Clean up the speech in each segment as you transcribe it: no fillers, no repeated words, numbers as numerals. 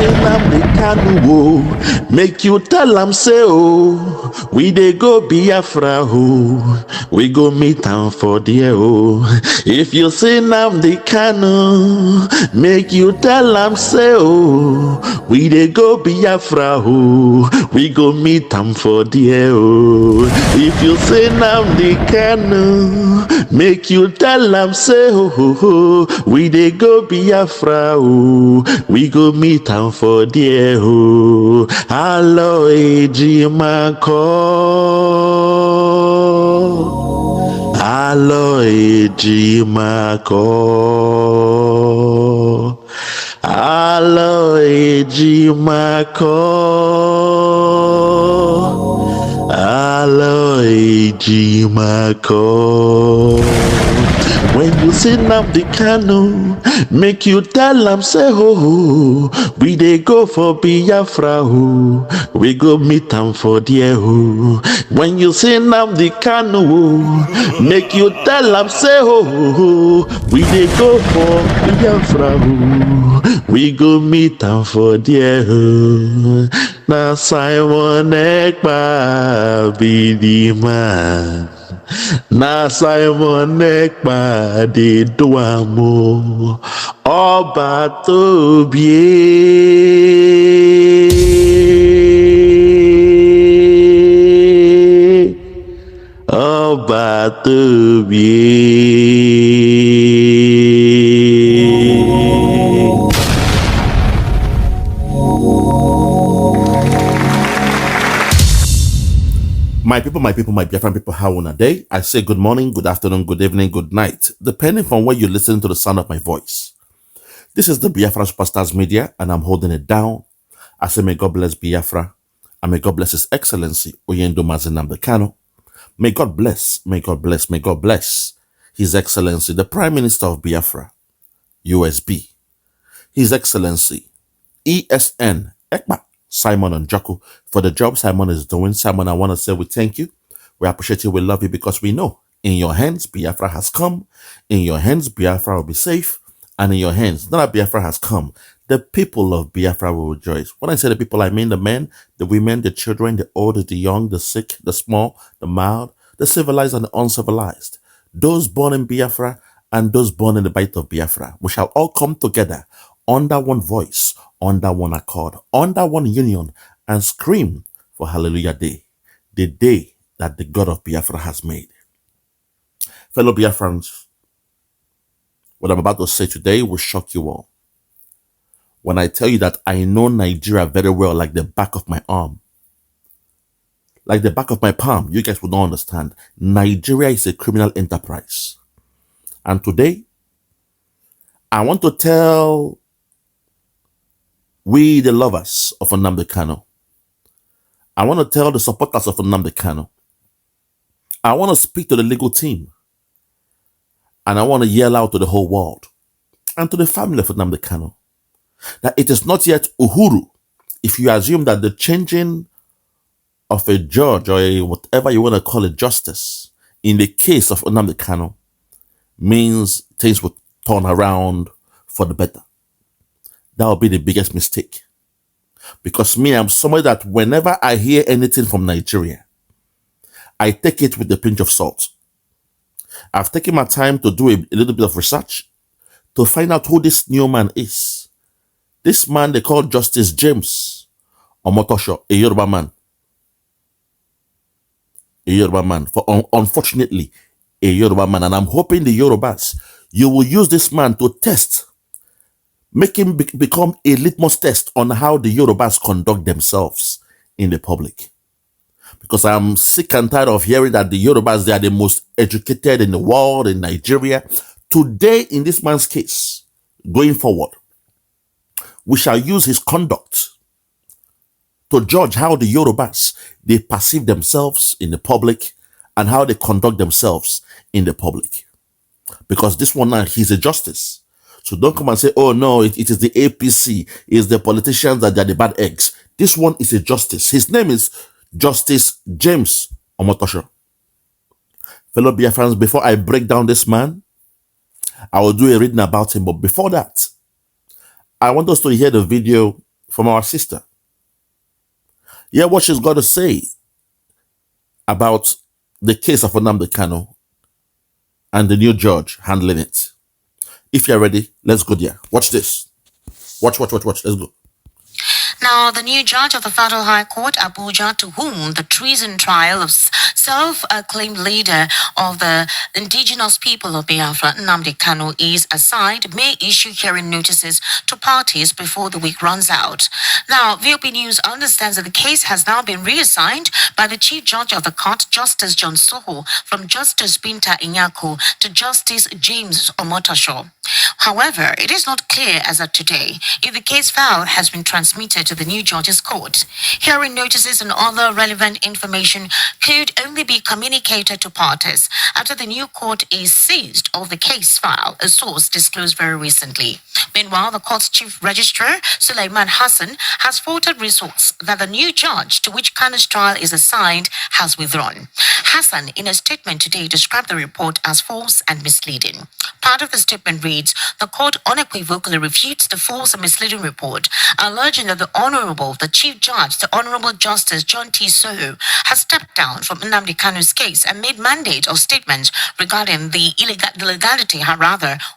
see Nnamdi Kanu, make you tell am say oh, we dey go Biafra oh, we go meet am for there oh. If you see Nnamdi Kanu, make you tell am say oh, we dey go Biafra oh, we go meet am for there oh. If you see Nnamdi Kanu, make you tell am say oh, we dey go Biafra oh, we go meet am for there oh. Alo ejimako, alo ejimako, alo ejimako, alo ejimako. When you see Nnamdi Kanu, make you tell am say oh, we dey go for Biafra oh, we go meet am for there oh. When you see Nnamdi Kanu, make you tell am say oh, we dey go for Biafra oh, we go meet am for there oh. Na Simon Ekpa be the man. Na Simon Ekpa dey do am o, ọba tó bíé, ọba tó bíé. My Biafran people, how on a day? I say good morning, good afternoon, good evening, good night, depending on where you listen to the sound of my voice. This is the Biafra Superstars Media, and I'm holding it down. I say may God bless Biafra, and may God bless His Excellency, Oyendoma Nnamdi Kanu. May God bless His Excellency, the Prime Minister of Biafra, USB, His Excellency, ESN, EKPA, Simon and Joko, for the job Simon is doing. Simon, I want to say we thank you. We appreciate you. We love you because we know in your hands, Biafra has come. In your hands, Biafra will be safe. And in your hands, now that Biafra has come, the people of Biafra will rejoice. When I say the people, I mean the men, the women, the children, the old, the young, the sick, the small, the mild, the civilized and the uncivilized. Those born in Biafra and those born in the bite of Biafra. We shall all come together under one voice, under one accord, under one union, and scream for Hallelujah Day, the day that the God of Biafra has made. Fellow Biafrans, what I'm about to say today will shock you all. When I tell you that I know Nigeria very well, like the back of my arm, like the back of my palm, you guys will not understand. Nigeria is a criminal enterprise. And today, I want to tell we, the lovers of Nnamdi Kanu, I want to tell the supporters of Nnamdi Kanu, I want to speak to the legal team, and I want to yell out to the whole world and to the family of Nnamdi Kanu that it is not yet Uhuru if you assume that the changing of a judge or a whatever you want to call it justice in the case of Nnamdi Kanu means things will turn around for the better. That will be the biggest mistake. Because me, I'm somebody that whenever I hear anything from Nigeria, I take it with a pinch of salt. I've taken my time to do a little bit of research to find out who this new man is. This man they call Justice James Omotosho, a Yoruba man. A Yoruba man. Unfortunately, a Yoruba man. And I'm hoping the Yorubas, you will use this man to test, make him become a litmus test on how the Yorubas conduct themselves in the public. Because I'm sick and tired of hearing that the Yorubas, they are the most educated in the world, in Nigeria. Today, in this man's case, going forward, we shall use his conduct to judge how the Yorubas, they perceive themselves in the public and how they conduct themselves in the public. Because this one now, he's a justice. So don't come and say, oh no, it is the APC, it's the politicians that are the bad eggs. This one is a justice. His name is Justice James Omotosho. Fellow Biafrans, before I break down this man, I will do a reading about him. But before that, I want us to hear the video from our sister. Hear what she's got to say about the case of Nnamdi Kanu and the new judge handling it. If you're ready, let's go there. Watch this. Watch. Let's go. Now, the new judge of the Federal High Court, Abuja, to whom the treason trial of self-acclaimed leader of the indigenous people of Biafra, Nnamdi Kanu, is assigned, may issue hearing notices to parties before the week runs out. Now, VOP News understands that the case has now been reassigned by the Chief Judge of the Court, Justice John Soho, from Justice Binta Inyako to Justice James Omotosho. However, it is not clear as of today if the case file has been transmitted to the new judge's court. Hearing notices and other relevant information could only be communicated to parties after the new court is seized of the case file, a source disclosed very recently. Meanwhile, the court's chief registrar, Suleiman Hassan, has forwarded results that the new judge to which Kanu's trial is assigned has withdrawn. Hassan, in a statement today, described the report as false and misleading. Part of the statement reads, the court unequivocally refutes the false and misleading report, alleging that the Chief Judge, the Honorable Justice John T. Soho, has stepped down from Nnamdi Kanu's case and made mandate of statements regarding the legality,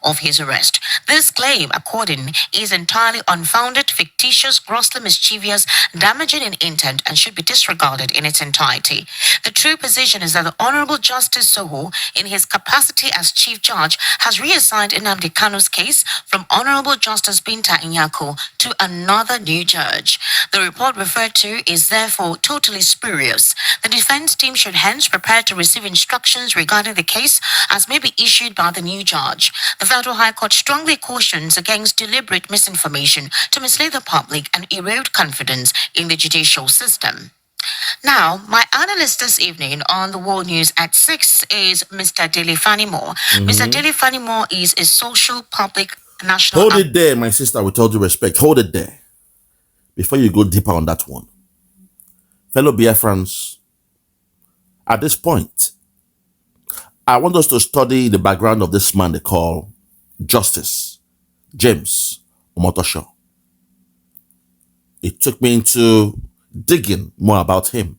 of his arrest. This claim, according, is entirely unfounded, fictitious, grossly mischievous, damaging in intent, and should be disregarded in its entirety. The true position is that the Honorable Justice Soho, in his capacity as Chief Judge, has reassigned Nnamdi Kanu's case from Honorable Justice Binta Inyako to another new judge. The report referred to is therefore totally spurious. The defense team should hence prepare to receive instructions regarding the case as may be issued by the new judge. The Federal High Court strongly cautions against deliberate misinformation to mislead the public and erode confidence in the judicial system. Now, my analyst this evening on the World News at 6 is Mr. Dele Fanimore. Mr. Dele Fanimore is a social, public, national... Hold it there, my sister, with all due respect. Hold it there. Before you go deeper on that one. Fellow Biafrans, at this point, I want us to study the background of this man they call Justice James Omotosho. It took me into digging more about him.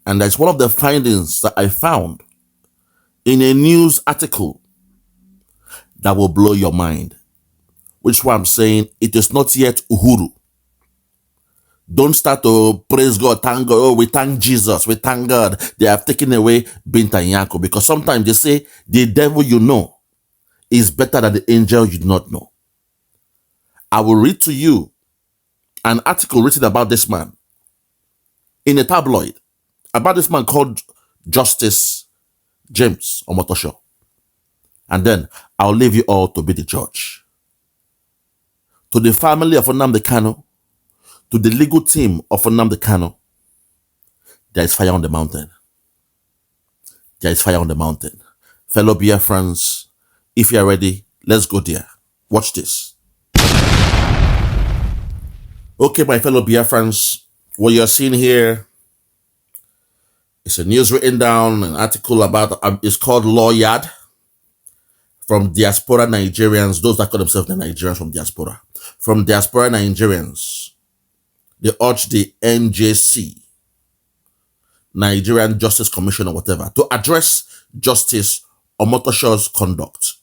And that's one of the findings that I found in a news article that will blow your mind. Which is why I'm saying it is not yet Uhuru. Don't start to praise God, thank God. Oh, we thank Jesus, we thank God. They have taken away Binta Inyako, because sometimes they say the devil you know is better than the angel you do not know. I will read to you an article written about this man in a tabloid, about this man called Justice James Omotosho. And then I'll leave you all to be the judge. To the family of Nnamdi Kanu, to the legal team of Nnamdi Kanu, there is fire on the mountain. There is fire on the mountain. Fellow Biafrans, if you are ready, let's go there. Watch this. Okay, my fellow Biafrans, what you're seeing here is a news written down, an article about, it's called Lawyered, from diaspora Nigerians, those that call themselves the Nigerians from diaspora. From diaspora Nigerians, they urge the NJC, Nigerian Justice Commission or whatever, to address Justice Omotosho's conduct.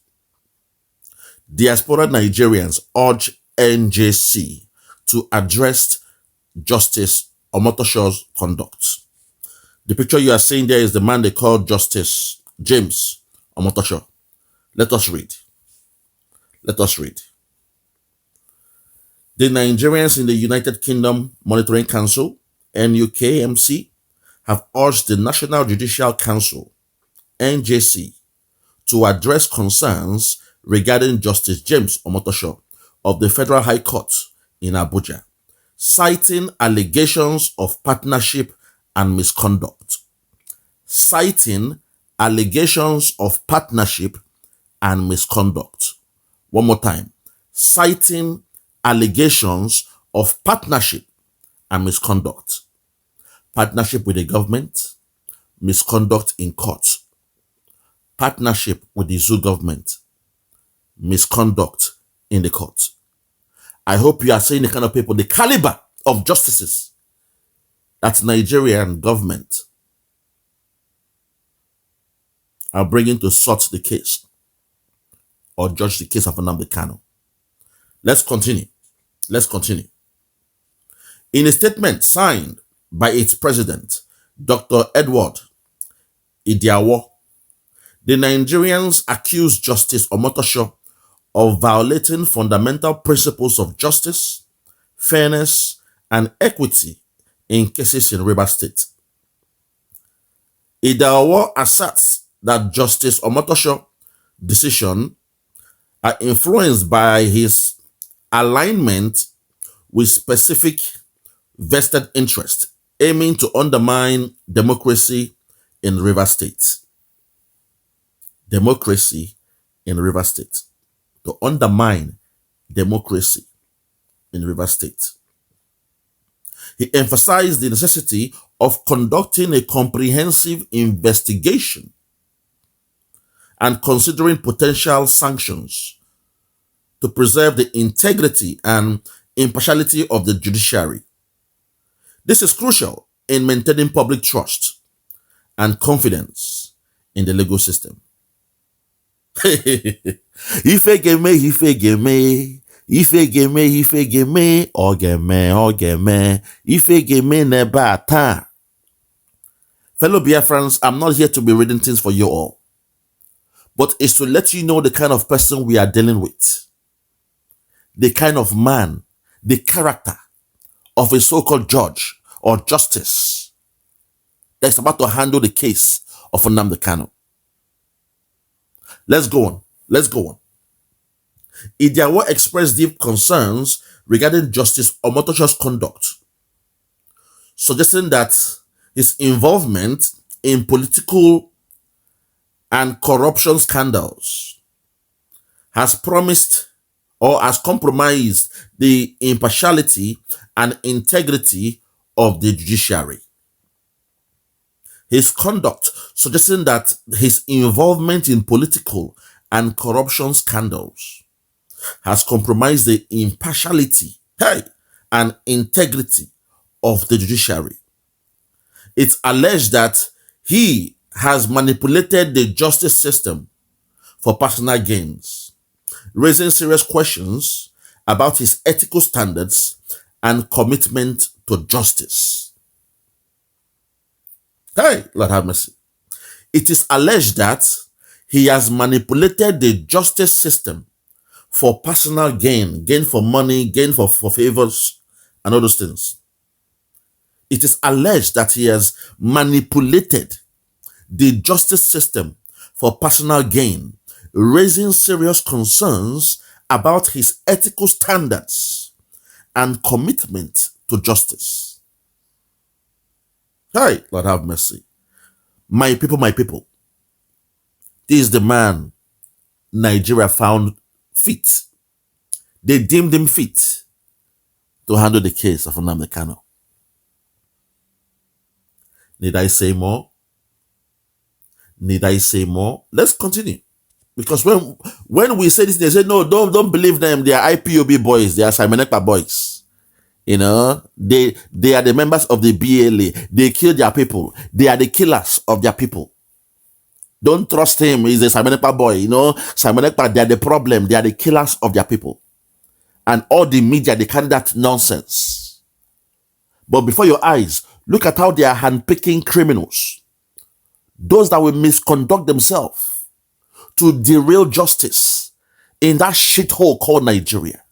Diaspora Nigerians urge NJC to address Justice Omotosho's conduct. The picture you are seeing there is the man they call Justice James Omotosho. Let us read. Let us read. The Nigerians in the United Kingdom Monitoring Council, NUKMC, have urged the National Judicial Council, NJC, to address concerns regarding Justice James Omotosho of the Federal High Court in Abuja, citing allegations of partnership and misconduct. Citing allegations of partnership and misconduct. One more time. Citing allegations of partnership and misconduct. Partnership with the government, misconduct in court. Partnership with the zoo government, misconduct in the court. I hope you are seeing the kind of people, the caliber of justices that Nigerian government are bringing to sort the case or judge the case of Nnamdi Kanu. Let's continue. Let's continue. In a statement signed by its president, Dr. Edward Idiawo, the Nigerians accused Justice Omotosho of violating fundamental principles of justice, fairness, and equity in cases in Rivers State. Idiawo asserts that Justice Omotosho's decision are influenced by his alignment with specific vested interest aiming to undermine democracy in Rivers State. Democracy in Rivers State. To undermine democracy in Rivers State. He emphasized the necessity of conducting a comprehensive investigation and considering potential sanctions to preserve the integrity and impartiality of the judiciary. This is crucial in maintaining public trust and confidence in the legal system. Fellow Biafrans, I'm not here to be reading things for you all, but it's to let you know the kind of person we are dealing with, the kind of man, the character of a so-called judge or justice that's about to handle the case of Nnamdi Kanu. Let's go on. Let's go on. Idiawo expressed deep concerns regarding Justice Omotosho's conduct, suggesting that his involvement in political and corruption scandals has promised or has compromised the impartiality and integrity of the judiciary. His conduct, suggesting that his involvement in political and corruption scandals has compromised the impartiality and integrity of the judiciary. It's alleged that he has manipulated the justice system for personal gains, raising serious questions about his ethical standards and commitment to justice. Hey, Lord have mercy. It is alleged that he has manipulated the justice system for personal gain, gain for money, gain for favors, and all those things. It is alleged that he has manipulated the justice system for personal gain, raising serious concerns about his ethical standards and commitment to justice. Hey, Lord have mercy. My people, this is the man Nigeria found fit. They deemed him fit to handle the case of Nnamdi Kanu. Need I say more? Need I say more? Let's continue. Because when we say this, they say, no, don't believe them. They are IPOB boys. They are Simon Ekpa boys. You know, they are the members of the BLA. They kill their people. They are the killers of their people. Don't trust him. He's a Simon Ekpa boy. You know, Simon Ekpa, they are the problem. They are the killers of their people. And all the media, they carry that nonsense. But before your eyes, look at how they are handpicking criminals. Those that will misconduct themselves to derail justice in that shithole called Nigeria.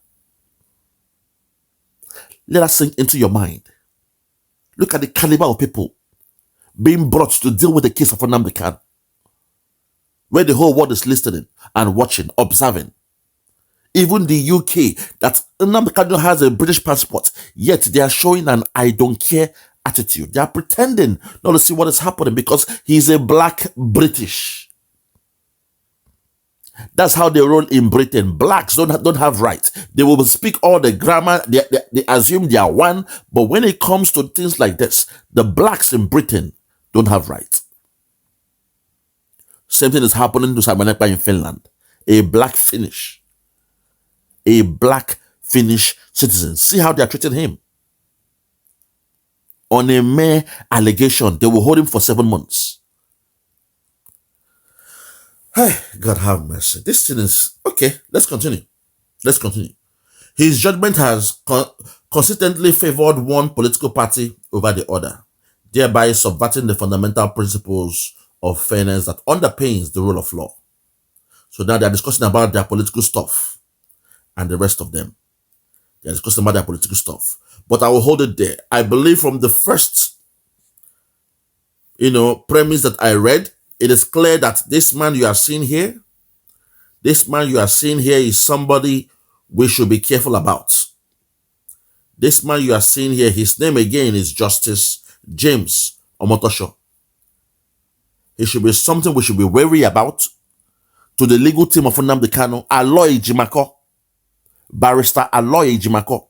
Let us sink into your mind. Look at the caliber of people being brought to deal with the case of Nnamdi Kanu, where the whole world is listening and watching, observing. Even the UK, that Nnamdi Kanu has a British passport, yet they are showing an I don't care attitude. They are pretending not to see what is happening because he's a black British. That's how they roll in Britain. Blacks don't have rights. They will speak all the grammar. They assume they are one. But when it comes to things like this, the blacks in Britain don't have rights. Same thing is happening to Simon Ekpa in Finland. A black Finnish. A black Finnish citizens. See how they are treating him. On a mere allegation, they will hold him for 7 months. Hey, God have mercy. This thing is... Okay, let's continue. Let's continue. His judgment has consistently favored one political party over the other, thereby subverting the fundamental principles of fairness that underpins the rule of law. So now they're discussing about their political stuff and the rest of them. They're discussing about their political stuff. But I will hold it there. I believe from the first, premise that I read, it is clear that this man you are seeing here, is somebody we should be careful about. This man you are seeing here, his name again is Justice James Omotosho. He should be something we should be wary about. To the legal team of Nnamdi Kanu, Aloy Jimako, Barrister Aloy Jimako.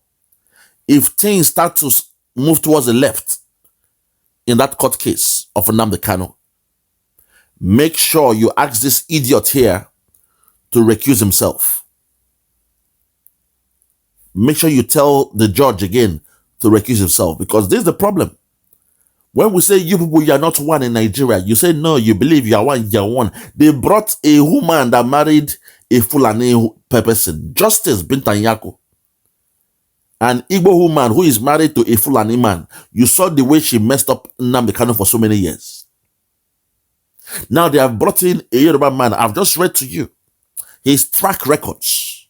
If things start to move towards the left in that court case of Nnamdi Kanu, make sure you ask this idiot here to recuse himself. Make sure you tell the judge again to recuse himself, because this is the problem. When we say you people, you are not one in Nigeria, you say no, you believe you are one. They brought a woman that married a Fulani person, Justice Bintanyako. An Igbo woman who is married to a Fulani man. You saw the way she messed up Nnamdi Kanu for so many years. Now they have brought in a Yoruba man. I've just read to you his track records.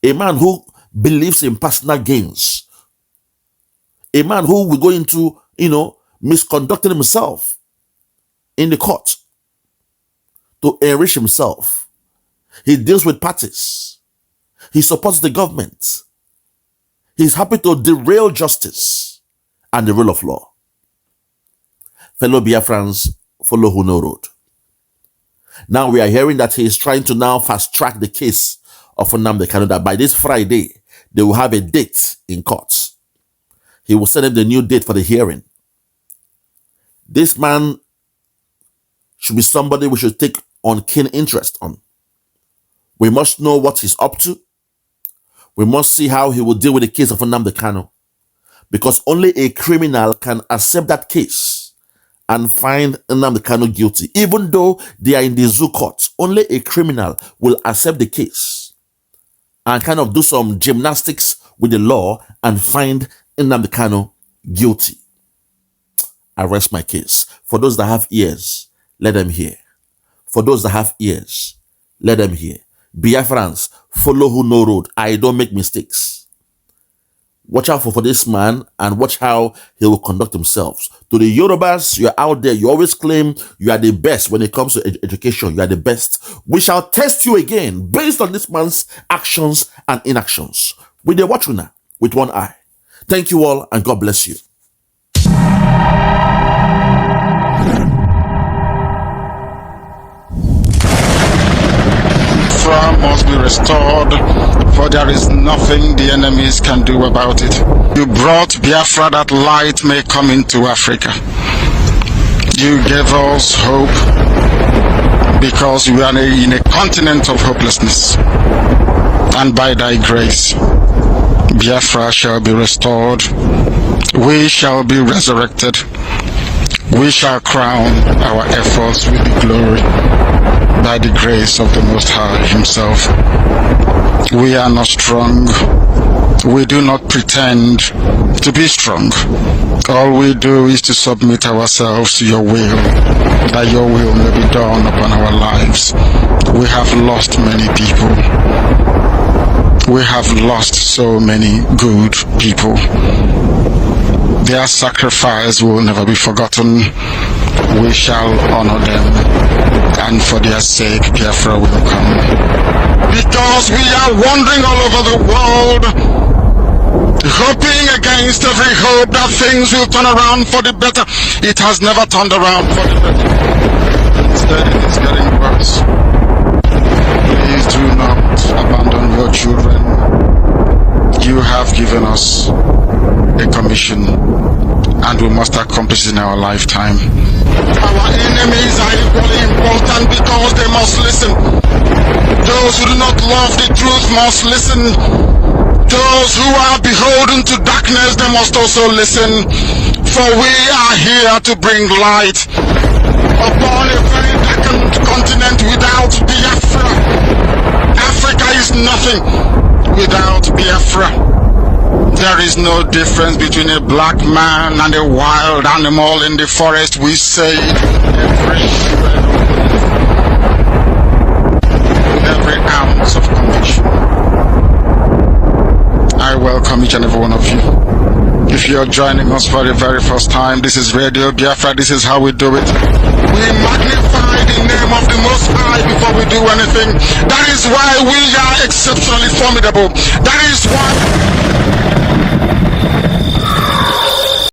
A man who believes in personal gains. A man who will go into, misconducting himself in the court to enrich himself. He deals with parties. He supports the government. He's happy to derail justice and the rule of law. Fellow Biafrans, follow who no road. Now we are hearing that he is trying to now fast track the case of Nnamdi Kanu, that by this Friday, they will have a date in court. He will send him the new date for the hearing. This man should be somebody we should take on keen interest on. We must know what he's up to. We must see how he will deal with the case of Nnamdi Kanu, because only a criminal can accept that case and find Nnamdi Kanu guilty. Even though they are in the zoo court, only a criminal will accept the case and kind of do some gymnastics with the law and find Nnamdi Kanu guilty. I rest my case. For those that have ears, let them hear. For those that have ears, let them hear. Biafrans, follow who no road. I don't make mistakes. Watch out for this man and watch how he will conduct himself. To the Yorubas, you are out there. You always claim you are the best when it comes to education. You are the best. We shall test you again based on this man's actions and inactions. With the watchuna, with one eye. Thank you all and God bless you. Biafra must be restored, for there is nothing the enemies can do about it. You brought Biafra that light may come into Africa. You gave us hope because we are in a continent of hopelessness. And by thy grace, Biafra shall be restored. We shall be resurrected. We shall crown our efforts with the glory by the grace of the Most High Himself. We are not strong. We do not pretend to be strong. All we do is to submit ourselves to your will, that your will may be done upon our lives. We have lost many people. We have lost so many good people. Their sacrifice will never be forgotten. We shall honor them, and for their sake, Biafra will come. Because we are wandering all over the world, hoping against every hope that things will turn around for the better. It has never turned around for the better. Instead, it is getting worse. Please do not abandon your children. You have given us a commission, and we must accomplish it in our lifetime. Our enemies are equally important because they must listen. Those who do not love the truth must listen. Those who are beholden to darkness, they must also listen, for we are here to bring light upon a very darkened continent without Biafra. Africa is nothing without Biafra. There is no difference between a black man and a wild animal in the forest. We say it with every ounce of conviction. I welcome each and every one of you. If you're joining us for the very first time, this is Radio Biafra. This is how we do it. We magnify the name of the Most High before we do anything. That is why we are exceptionally formidable. That is why